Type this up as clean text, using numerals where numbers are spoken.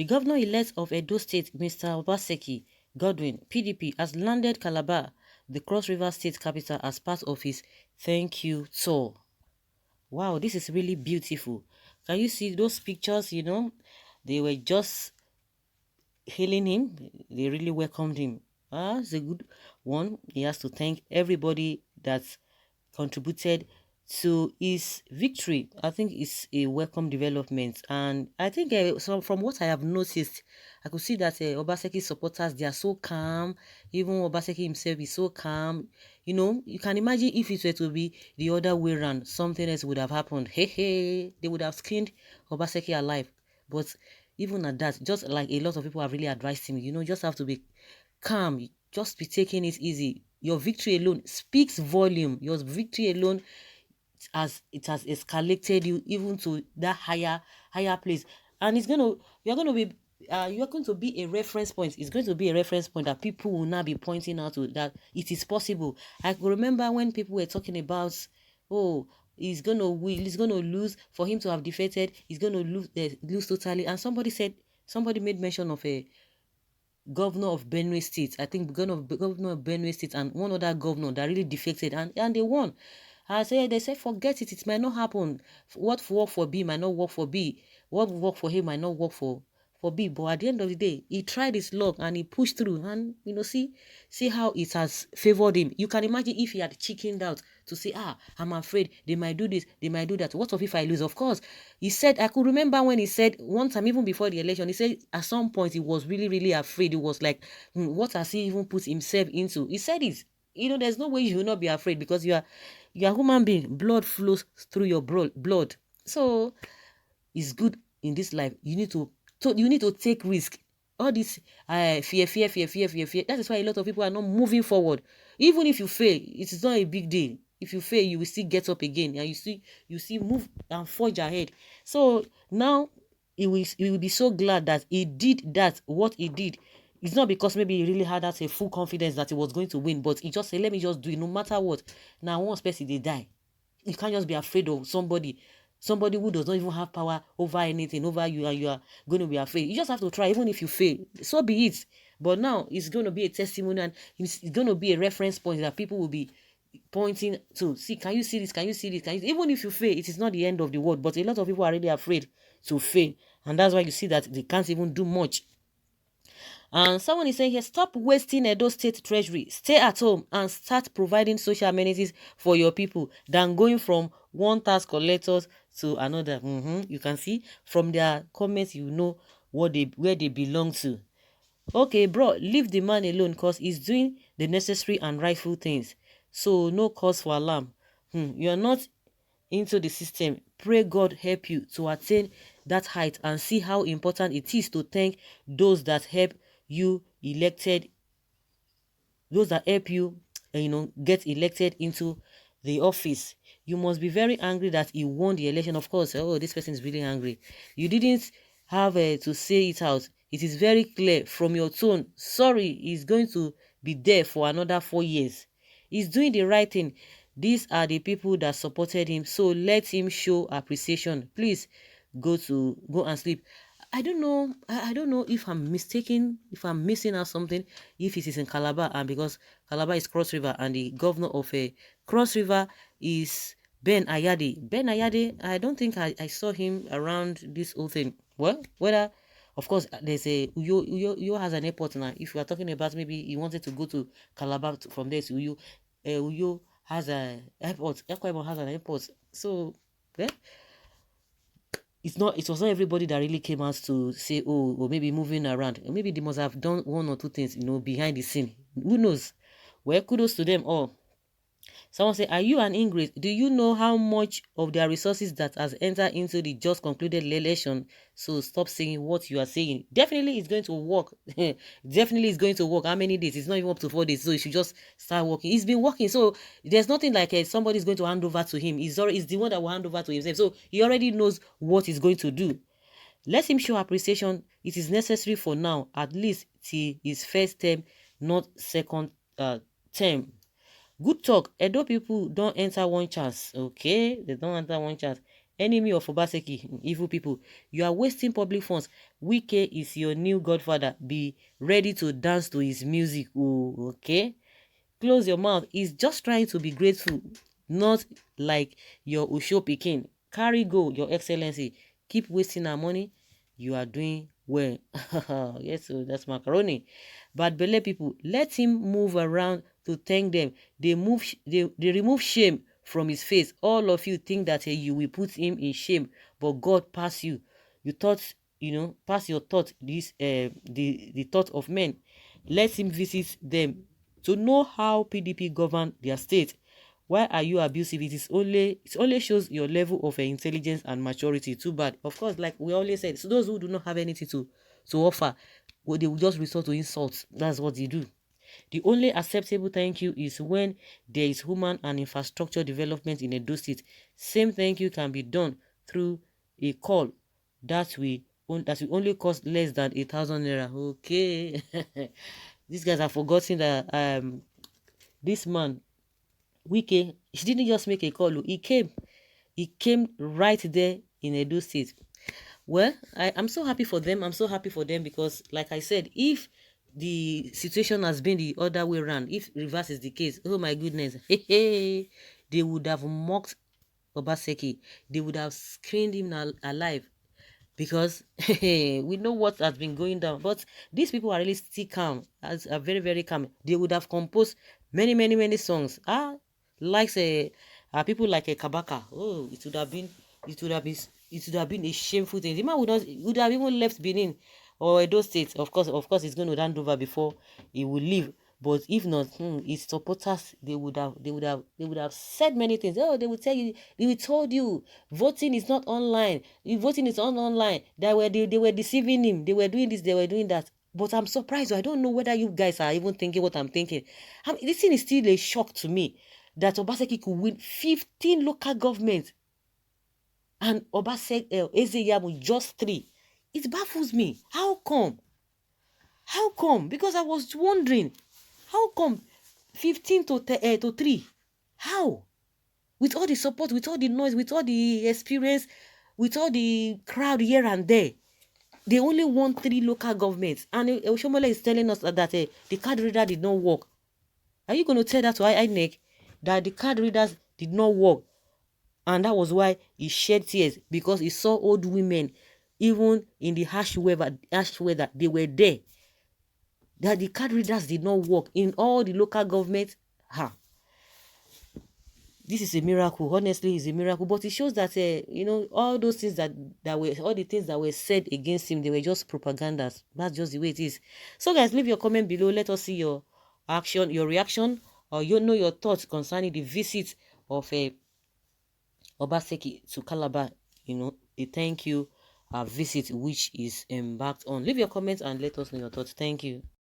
The governor-elect of Edo State, Mr. Obaseki Godwin, PDP, has landed Calabar, the Cross River State capital, as part of his thank you tour. Wow, this is really beautiful. Can you see those pictures? They were just hailing him. They really welcomed him. It's a good one. He has to thank everybody that contributed to his victory. I think it's a welcome development. And I think so from what I have noticed, I could see that Obaseki supporters, they are so calm. Even Obaseki himself is so calm. You can imagine if it were to be the other way around, something else would have happened. Hey, they would have skinned Obaseki alive. But even at that, just like a lot of people have really advised him, just have to be calm. Just be taking it easy. Your victory alone speaks volume. Your victory alone, it has escalated you even to that higher place, and you're going to be a reference point. It's going to be a reference point that people will now be pointing out to, that it is possible. I could remember when people were talking about, oh, he's gonna win, he's gonna lose. For him to have defeated, he's gonna lose totally. And somebody made mention of a governor of Benue State. I think governor of Benue State and one other governor that really defected, and they won. They said, forget it. It might not happen. What worked for B might not work for B. What worked for him might not work for B. But at the end of the day, he tried his luck and he pushed through. And see how it has favored him. You can imagine if he had chickened out to say, I'm afraid they might do this, they might do that. What if I lose? Of course, he said, I could remember when he said one time, even before the election, he said at some point he was really, really afraid. He was like, what has he even put himself into? He said it. There's no way you will not be afraid, because you're a human being. Blood flows through your blood. So it's good in this life. You need to take risk. All this fear. That is why a lot of people are not moving forward. Even if you fail, it is not a big deal. If you fail, you will still get up again, and you see move and forge ahead. So now he will be so glad that he did that, what he did. It's not because maybe he really had that a full confidence that he was going to win, but he just said, let me just do it no matter what. Now, once person they die, you can't just be afraid of somebody who does not even have power over anything, over you, and you are going to be afraid. You just have to try, even if you fail. So be it. But now it's going to be a testimony, and it's going to be a reference point that people will be pointing to. See, can you see this? Can you see this? Even if you fail, it is not the end of the world. But a lot of people are really afraid to fail, and that's why you see that they can't even do much. And someone is saying here, stop wasting Edo State Treasury. Stay at home and start providing social amenities for your people than going from one tax collectors to another. You can see from their comments, where they belong to. Okay, bro, leave the man alone because he's doing the necessary and rightful things. So no cause for alarm. You're not into the system. Pray God help you to attain that height, and see how important it is to thank those that help you elected, those that help you, get elected into the office. You must be very angry that he won the election. Of course, this person is really angry. You didn't have to say it out. It is very clear from your tone. Sorry, he's going to be there for another 4 years. He's doing the right thing. These are the people that supported him, so let him show appreciation. Please go and sleep. I don't know. I don't know if I'm mistaken, if I'm missing out something, if it is in Calabar, and because Calabar is Cross River, and the governor of a Cross River is Ben Ayade. Ben Ayade, I don't think I saw him around this whole thing. Well, whether, of course, there's a Uyo has an airport now. If you are talking about maybe he wanted to go to Calabar from there to Uyo has an airport. Ekwemo has an airport. So, well, it was not everybody that really came out to say, oh, or maybe moving around. Or maybe they must have done one or two things, behind the scene. Who knows? Well, kudos to them all. Someone say, are you an ingrate? Do you know how much of their resources that has entered into the just concluded election? So stop saying what you are saying. Definitely it's going to work. Definitely it's going to work. How many days? It's not even up to 4 days. So you should just start working. It's been working. So there's nothing like somebody's going to hand over to him. He's the one that will hand over to himself. So he already knows what he's going to do. Let him show appreciation. It is necessary for now, at least till his first term, not second term. Good talk. Edo people don't enter one chance. Okay, they don't enter one chance. enemy of Obaseki, evil people. You are wasting public funds. Wike is your new godfather. Be ready to dance to his music. Oh, okay? Close your mouth. He's just trying to be grateful, not like your Osho Pikin. Carry go, your excellency. Keep wasting our money. You are doing well. Yes, so that's macaroni. But belle people, let him move around to thank them. They remove shame from his face. All of you think that you will put him in shame, but God pass you. You thought, pass your thought, the thought of men. Let him visit them to know how PDP govern their state. Why are you abusive? It only shows your level of intelligence and maturity. Too bad. Of course, like we always said, so those who do not have anything to offer, well, they will just resort to insults. That's what they do. The only acceptable thank you is when there is human and infrastructure development in Edo State. Same thank you can be done through a call that will only cost less than 1,000 naira. Okay. These guys have forgotten that this man Wike, he didn't just make a call. He came right there in Edo State. Well, I'm so happy for them. I'm so happy for them because, like I said, if the situation has been the other way around, if reverse is the case, oh my goodness, they would have mocked Obaseki. They would have screened him alive because we know what has been going down. But these people are really still calm, are very, very calm. They would have composed many, many, many songs. Like say, people like a Kabaka. Oh, it would have been a shameful thing. The man would have even left Benin or Edo State. Of course, he's going to hand over before he will leave. But if not, his supporters, they would have said many things. Oh, they would tell you, they will told you, voting is not online. The voting is on online. They were deceiving him. They were doing this, they were doing that. But I'm surprised. I don't know whether you guys are even thinking what I'm thinking. This thing is still a shock to me that Obaseki could win 15 local governments and Ezeyamu just 3. It baffles me. How come? How come? Because I was wondering, how come 15 to 3? How? With all the support, with all the noise, with all the experience, with all the crowd here and there, they only won 3 local governments. And Oshomole is telling us that the card reader did not work. Are you going to tell that to INEC that the card readers did not work? And that was why he shed tears, because he saw old women, even in the harsh weather, they were there. That the card readers did not work in all the local governments. This is a miracle. Honestly, it's a miracle. But it shows that all those things all the things that were said against him, they were just propagandas. That's just the way it is. So guys, leave your comment below. Let us see your reaction, or your thoughts concerning the visit of Obaseki to Calabar. A thank you visit which is embarked on. Leave your comments and let us know your thoughts. Thank you.